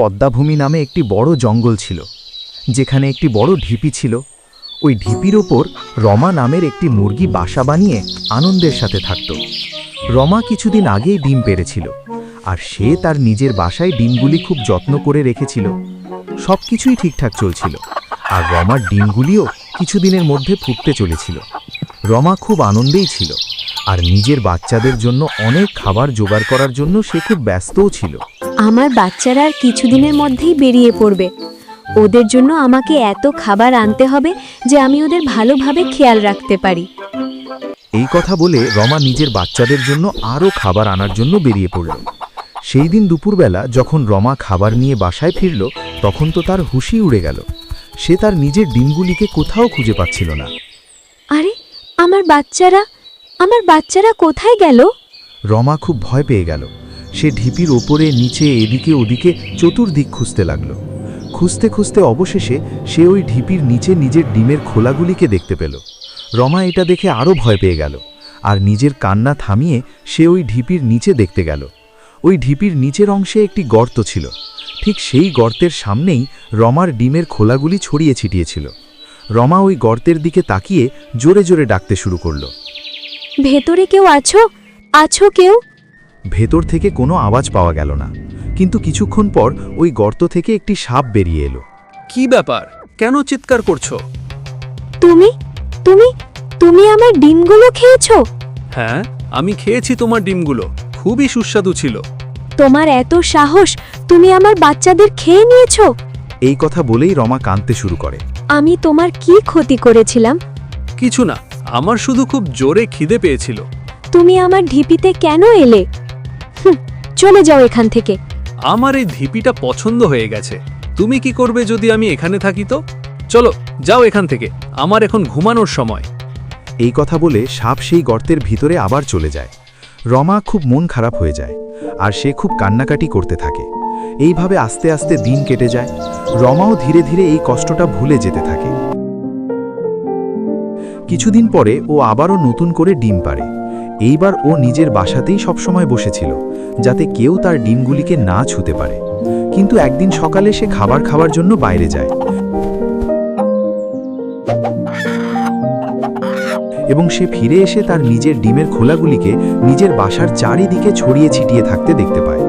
পদ্মাভূমি নামে একটি বড় জঙ্গল ছিল, যেখানে একটি বড় ঢিপি ছিল। ওই ঢিপির ওপর রমা নামের একটি মুরগি বাসা বানিয়ে আনন্দের সাথে থাকত। রমা কিছুদিন আগেই ডিম পেড়েছিল, আর সে তার নিজের বাসায় ডিমগুলি খুব যত্ন করে রেখেছিল। সব কিছুই ঠিকঠাক চলছিল, আর রমার ডিমগুলিও কিছুদিনের মধ্যে ফুটতে চলেছিল। রমা খুব আনন্দেই ছিল, আর নিজের বাচ্চাদের জন্য অনেক খাবার জোগাড় করার জন্য সে খুব ব্যস্তও ছিল। আমার বাচ্চারা আর কিছুদিনের মধ্যেই বেরিয়ে পড়বে। ওদের জন্য আমাকে এত খাবার আনতে হবে যে আমি ওদের ভালোভাবে খেয়াল রাখতে পারি। এই কথা বলে রমা নিজের বাচ্চাদের জন্য আরও খাবার আনার জন্য বেরিয়ে পড়ল। সেই দিন দুপুরবেলা যখন রমা খাবার নিয়ে বাসায় ফিরল, তখন তো তার হুঁশই উড়ে গেল। সে তার নিজের ডিমগুলিকে কোথাও খুঁজে পাচ্ছিল না। আরে আমার বাচ্চারা কোথায় গেল? রমা খুব ভয় পেয়ে গেল। সে ঢিপির ওপরে নিচে এদিকে ওদিকে চতুর্দিক খুঁজতে লাগল। খুঁজতে খুঁজতে অবশেষে সে ওই ঢিপির নিচে নিজের ডিমের খোলাগুলিকে দেখতে পেল। রমা এটা দেখে আরও ভয় পেয়ে গেল, আর নিজের কান্না থামিয়ে সে ওই ঢিপির নিচে দেখতে গেল। ওই ঢিপির নিচের অংশে একটি গর্ত ছিল। ঠিক সেই গর্তের সামনেই রমার ডিমের খোলাগুলি ছড়িয়ে ছিটিয়েছিল। রমা ওই গর্তের দিকে তাকিয়ে জোরে জোরে ডাকতে শুরু করল। ভেতরে কেউ আছো কেউ? ভেতর থেকে কোনো আওয়াজ পাওয়া গেল না, কিন্তু কিছুক্ষণ পর ওই গর্ত থেকে একটি সাপ বেরিয়ে এলো। কি ব্যাপার, কেন চিৎকার করছো? তুমি তুমি তুমি আমার ডিমগুলো খেয়েছো? হ্যাঁ, আমি খেয়েছি তোমার ডিমগুলো, খুবই সুস্বাদু ছিল। তোমার এত সাহস, তুমি আমার বাচ্চাদের খেয়ে নিয়েছো? এই কথা বলেই রমা কাঁদতে শুরু করে। আমি তোমার কি ক্ষতি করেছিলাম? কিছু না, আমার শুধু খুব জোরে খিদে পেয়েছিল। তুমি আমার ঢিপিতে কেন এলে? চলে যাও এখান থেকে। আমার এই ঢিপিটা পছন্দ হয়ে গেছে। তুমি কি করবে যদি আমি এখানে থাকি? তো চলো, যাও এখান থেকে, আমার এখন ঘুমানোর সময়। এই কথা বলে সাপ সেই গর্তের ভিতরে আবার চলে যায়। রমা খুব মন খারাপ হয়ে যায়, আর সে খুব কান্নাকাটি করতে থাকে। এইভাবে আস্তে আস্তে দিন কেটে যায়। রমাও ধীরে ধীরে এই কষ্টটা ভুলে যেতে থাকে। কিছুদিন পরে ও আবারও নতুন করে ডিম পাড়ে। এইবার ও নিজের বাসাতেই সবসময় বসেছিল, যাতে কেউ তার ডিমগুলিকে না ছুঁতে পারে। কিন্তু একদিন সকালে সে খাবার খাওয়ার জন্য বাইরে যায়, এবং সে ফিরে এসে তার নিজের ডিমের খোলাগুলিকে নিজের বাসার চারিদিকে ছড়িয়ে ছিটিয়ে থাকতে দেখতে পায়।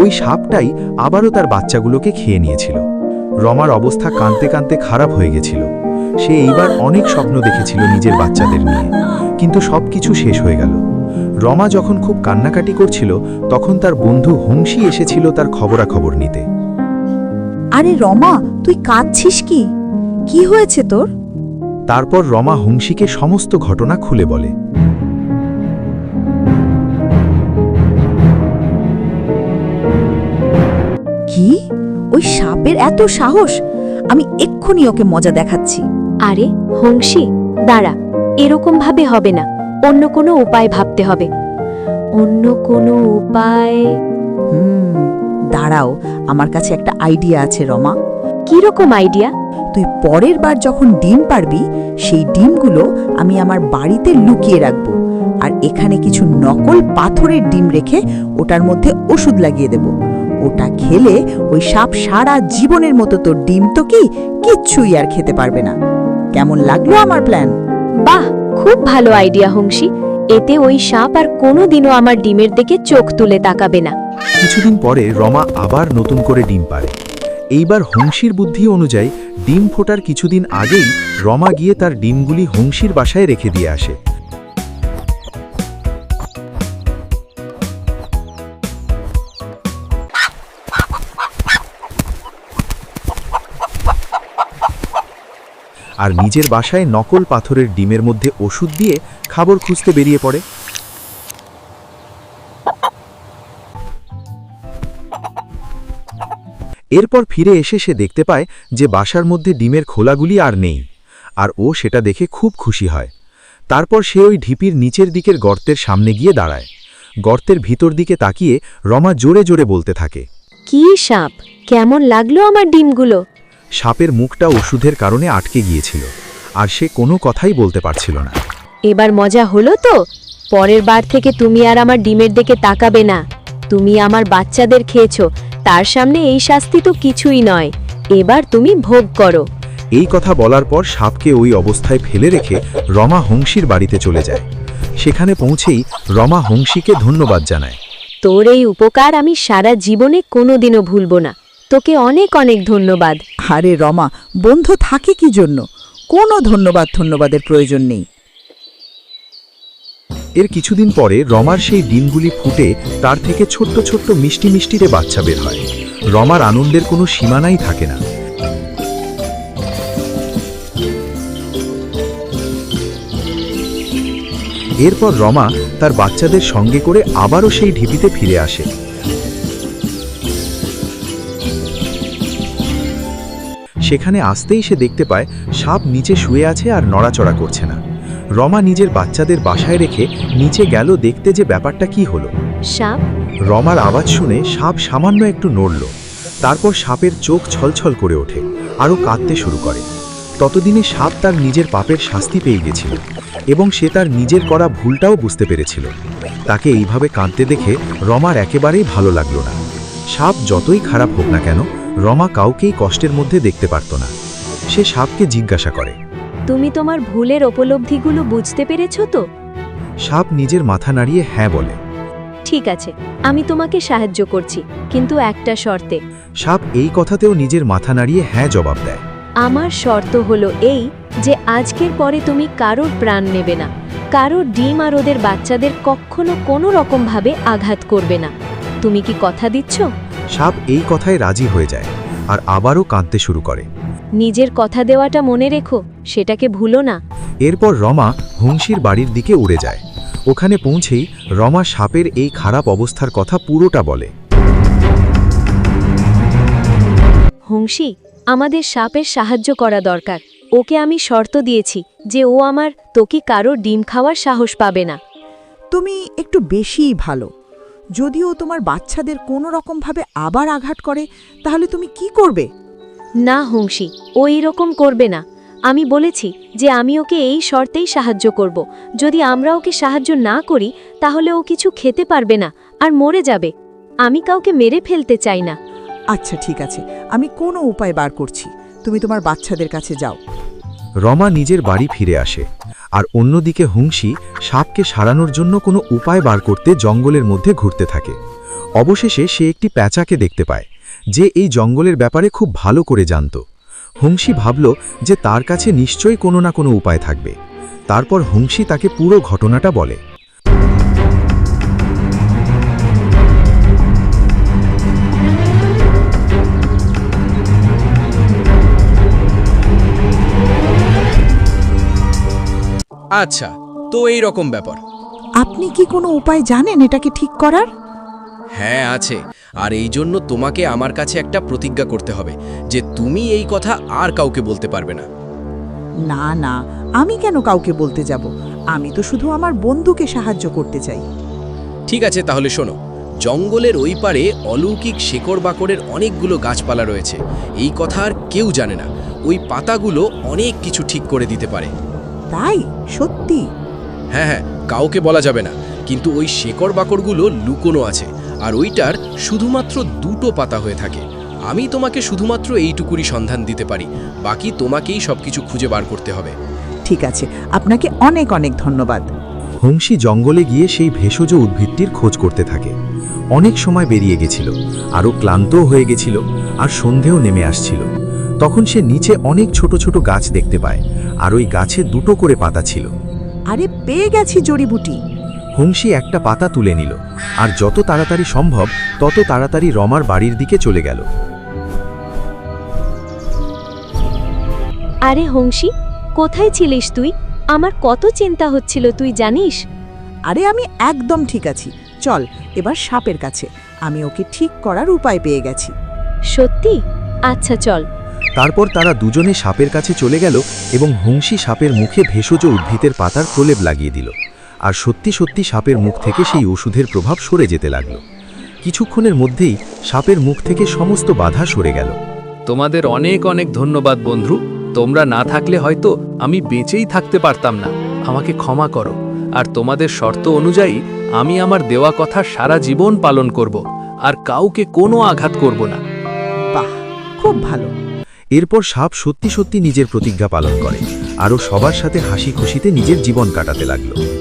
ওই সাপটাই আবারও তার বাচ্চাগুলোকে খেয়ে নিয়েছিল। রমার অবস্থা কাঁদতে কাঁদতে খারাপ হয়ে গেছিল। সে এইবার অনেক স্বপ্ন দেখেছিল নিজের বাচ্চাদের নিয়ে, কিন্তু সবকিছু শেষ হয়ে গেল। রমা যখন খুব কান্নাকাটি করছিল, তখন তার বন্ধু হুংসি এসেছিল তার খবরাখবর নিতে। আরে রমা, তুই কাঁদছিস কি? কি হয়েছে তোর? তারপর রমা হুংসিকে সমস্ত ঘটনা খুলে বলে। কি? ওই সাপের এত সাহস! আমি এক্ষুনি ওকে মজা দেখাচ্ছি। আরে হংসী, দাঁড়া, এরকম ভাবে হবে না। অন্য কোনো উপায় ভাবতে হবে। অন্য কোনো উপায়? দাঁড়াও, আমার কাছে একটা আইডিয়া আছে রমা। কি রকম আইডিয়া? তুই পরের বার যখন ডিম পারবি, সেই ডিমগুলো আমি আমার বাড়িতে লুকিয়ে রাখবো, আর এখানে কিছু নকল পাথরের ডিম রেখে ওটার মধ্যে ওষুধ লাগিয়ে দেব। ওটা খেলে ওই সাপ সারা জীবনের মতো তোর ডিম তো কিচ্ছুই আর খেতে পারবে না। কেমন লাগলো আমার প্ল্যান? বাহ, খুব ভালো আইডিয়া হংসী। এতে ওই সাপ আর কোনোদিনও আমার ডিমের দিকে চোখ তুলে তাকাবে না। কিছুদিন পরে রমা আবার নতুন করে ডিম পাড়ে। এইবার হুংসির বুদ্ধি অনুযায়ী ডিম ফোটার কিছুদিন আগেই রমা গিয়ে তার ডিমগুলি হুংসির বাসায় রেখে দিয়ে আসে। আর নিজের বাসায় নকল পাথরের ডিমের মধ্যে ওষুধ দিয়ে খাবার খুঁজতে বেরিয়ে পড়ে। এরপর ফিরে এসে সে দেখতে পায় যে বাসার মধ্যে ডিমের খোলাগুলি আর নেই, আর ও সেটা দেখে খুব খুশি হয়। তারপর সে ওই ঢিপির নিচের দিকের গর্তের সামনে গিয়ে দাঁড়ায়। গর্তের ভিতর দিকে তাকিয়ে রমা জোরে জোরে বলতে থাকে, কি সাপ, কেমন লাগলো আমার ডিমগুলো? সাপের মুখটা ওষুধের কারণে আটকে গিয়েছিল, আর সে কোনো কথাই বলতে পারছিল না। এবার মজা হলো তো? পরের বার থেকে তুমি আর আমার ডিমের দিকে তাকাবে না। তুমি আমার বাচ্চাদের খেয়েছো, তার সামনে এই শাস্তি তো কিছুই নয়। এবার তুমি ভোগ করো। এই কথা বলার পর সাপকে ওই অবস্থায় ফেলে রেখে রমা হংসীর বাড়িতে চলে যায়। সেখানে পৌঁছেই রমা হংসীকে ধন্যবাদ জানায়। তোর এই উপকার আমি সারা জীবনে কোনোদিনও ভুলব না। তোকে অনেক অনেক ধন্যবাদ। আরে রমা, বন্ধু থাকে কি জন্য? কোনো ধন্যবাদের প্রয়োজন নেই। এর কিছুদিন পরে রমার সেই ডিমগুলি ফুটে তার থেকে ছোট্ট ছোট্ট মিষ্টি মিষ্টিতে বাচ্চা বের হয়। রমার আনন্দের কোনো সীমানাই থাকে না। এরপর রমা তার বাচ্চাদের সঙ্গে করে আবারও সেই ঢিপিতে ফিরে আসে। সেখানে আসতেই সে দেখতে পায় সাপ নিচে শুয়ে আছে আর নড়াচড়া করছে না। রমা নিজের বাচ্চাদের বাসায় রেখে নিচে গেল দেখতে যে ব্যাপারটা কি হলো। সাপ? রমার আওয়াজ শুনে সাপ সামান্য একটু নড়ল। তারপর সাপের চোখ ছলছল করে ওঠে, আরও কাঁদতে শুরু করে। ততদিনে সাপ তার নিজের পাপের শাস্তি পেয়ে গেছিল এবং সে তার নিজের করা ভুলটাও বুঝতে পেরেছিল। তাকে এইভাবে কাঁদতে দেখে রমার একেবারেই ভালো লাগলো না। সাপ যতই খারাপ হোক না কেন, রমা কাউকেই কষ্টের মধ্যে দেখতে পারত না। সে সাপকে জিজ্ঞাসা করে, তুমি তোমার ভুলের উপলব্ধিগুলো বুঝতে পেরেছো তো? সাপ নিজের মাথা নাড়িয়ে হ্যাঁ বলে। ঠিক আছে, আমি তোমাকে সাহায্য করছি, কিন্তু একটা শর্তে। সাপ এই কথাতেও নিজের মাথা নাড়িয়ে হ্যাঁ জবাব দেয়। আমার শর্ত হলো এই যে আজকের পরে তুমি কারোর প্রাণ নেবে না, কারোর ডিম আর ওদের বাচ্চাদের কখনো কোনো রকমভাবে আঘাত করবে না। তুমি কি কথা দিচ্ছ? সাপ এই কথায় রাজি হয়ে যায় আর আবারও কাঁদতে শুরু করে। নিজের কথা দেওয়াটা মনে রেখো, সেটাকে ভুলো না। এরপর রমা হংসীর বাড়ির দিকে উড়ে যায়। ওখানে পৌঁছেই রমা সাপের এই খারাপ অবস্থার কথা পুরোটা বলে। হংসী, আমাদের সাপের সাহায্য করা দরকার। ওকে আমি শর্ত দিয়েছি যে ও তোকে কারোর ডিম খাওয়ার সাহস পাবে না। তুমি একটু বেশিই ভালো। যদিও তোমার বাচ্চাদের কোনো রকমভাবে আবার আঘাত করে, তাহলে তুমি কি করবে? না হংসী, ও এরকম করবে না। আমি বলেছি যে আমি ওকে এই শর্তেই সাহায্য করব। যদি আমরা ওকে সাহায্য না করি তাহলে ও কিছু খেতে পারবে না আর মরে যাবে। আমি কাউকে মেরে ফেলতে চাই না। আচ্ছা ঠিক আছে, আমি কোনো উপায় বার করছি। তুমি তোমার বাচ্চাদের কাছে যাও। রমা নিজের বাড়ি ফিরে আসে আর অন্যদিকে হংসী সাপকে সারানোর জন্য কোনো উপায় বার করতে জঙ্গলের মধ্যে ঘুরতে থাকে। অবশেষে সে একটি প্যাঁচাকে দেখতে পায় যে এই জঙ্গলের ব্যাপারে খুব ভালো করে জানত। হংসী ভাবল যে তার কাছে নিশ্চয়ই কোনো না কোনো উপায় থাকবে। তারপর হংসী তাকে পুরো ঘটনাটা বলে। আচ্ছা, তো এই রকম ব্যাপার। আপনি কি কোনো উপায় জানেন এটাকে ঠিক করার? হ্যাঁ আছে, আর এই জন্য তোমাকে আমার কাছে একটা প্রতিজ্ঞা করতে হবে যে তুমি এই কথা আর কাউকে বলতে পারবে না। না না, আমি কেন কাউকে বলতে যাব? আমি তো শুধু আমার বন্ধুকে সাহায্য করতে চাই। ঠিক আছে, তাহলে শোনো। জঙ্গলের ওই পারে অলৌকিক শেকড় বাকড়ের অনেকগুলো গাছপালা রয়েছে। এই কথা আর কেউ জানে না। ওই পাতাগুলো অনেক কিছু ঠিক করে দিতে পারে। তাই? সত্যি? হ্যাঁ হ্যাঁ, কাউকে বলা যাবে না, কিন্তু ওই শেকড় বাকড়গুলো লুকোনো আছে আর ওইটার শুধুমাত্র দুটো পাতা হয়ে থাকে। আমি তোমাকে শুধুমাত্র এইটুকুরই সন্ধান দিতে পারি, বাকি তোমাকেই সবকিছু খুঁজে বার করতে হবে। ঠিক আছে, আপনাকে অনেক অনেক ধন্যবাদ। হংসী জঙ্গলে গিয়ে সেই ভেষজ উদ্ভিদটির খোঁজ করতে থাকে। অনেক সময় বেরিয়ে গেছিল, আরও ক্লান্তও হয়ে গেছিল আর সন্ধেও নেমে আসছিল। তখন সে নিচে অনেক ছোট ছোট গাছ দেখতে পায় আর ওই গাছে দুটো করে পাতা ছিল। আরে, পেয়ে গেছি জড়িবুটি। হংসী একটা পাতা তুলে নিল আর যত তাড়াতাড়ি সম্ভব তত তাড়াতাড়ি রমার বাড়ির দিকে চলে গেল। আরে হংসী, কোথায় ছিলিস তুই? আমার কত চিন্তা হচ্ছিল, তুই জানিস? আরে, আমি একদম ঠিক আছি। চল এবার সাপের কাছে। আমি ওকে ঠিক করার উপায় পেয়ে গেছি। সত্যি? আচ্ছা চল। তারপর তারা দুজনে সাপের কাছে চলে গেল এবং হংসী সাপের মুখে ভেষজ উদ্ভিদের পাতার প্রলেপ লাগিয়ে দিল। আর সত্যি সত্যি সাপের মুখ থেকে সেই ওষুধের প্রভাব সরে যেতে লাগল। কিছুক্ষণের মধ্যেই সাপের মুখ থেকে সমস্ত বাধা সরে গেল। তোমাদের অনেক অনেক ধন্যবাদ বন্ধু। তোমরা না থাকলে হয়তো আমি বেঁচেই থাকতে পারতাম না। আমাকে ক্ষমা করো, আর তোমাদের শর্ত অনুযায়ী আমি আমার দেওয়া কথা সারা জীবন পালন করব। আর কাউকে কোনো আঘাত করব না। বাহ, খুব ভালো। এরপর সাপ সত্যি সত্যি নিজের প্রতিজ্ঞা পালন করে, আরও সবার সাথে হাসি খুশিতে নিজের জীবন কাটাতে লাগলো।